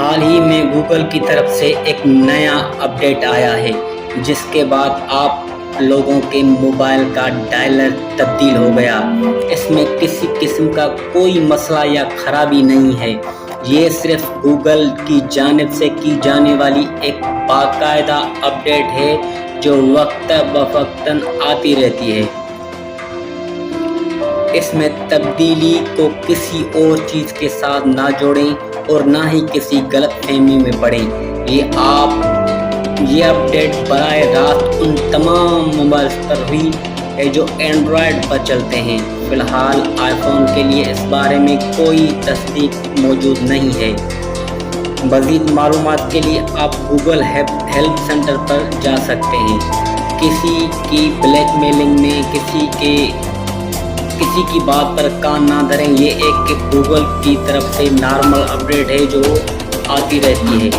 حال ہی میں گوگل کی طرف سے ایک نیا اپڈیٹ آیا ہے جس کے بعد آپ لوگوں کے موبائل کا ڈائلر تبدیل ہو گیا۔ اس میں کسی قسم کا کوئی مسئلہ یا خرابی نہیں ہے، یہ صرف گوگل کی جانب سے کی جانے والی ایک باقاعدہ اپڈیٹ ہے جو وقت بوقت آتی رہتی ہے۔ اس میں تبدیلی کو کسی اور چیز کے ساتھ نہ جوڑیں اور نہ ہی کسی غلط فہمی میں پڑیں۔ یہ اپڈیٹ براہ راست ان تمام موبائلز پر ہوئی ہے جو اینڈرائیڈ پر چلتے ہیں۔ فی الحال آئی فون کے لیے اس بارے میں کوئی تصدیق موجود نہیں ہے۔ مزید معلومات کے لیے آپ گوگل ہیلپ سینٹر پر جا سکتے ہیں۔ کسی کی بلیک میلنگ میں کسی کی بات پر کان نہ دھریں، یہ ایک گوگل کی طرف سے نارمل اپڈیٹ ہے جو آتی رہتی ہے۔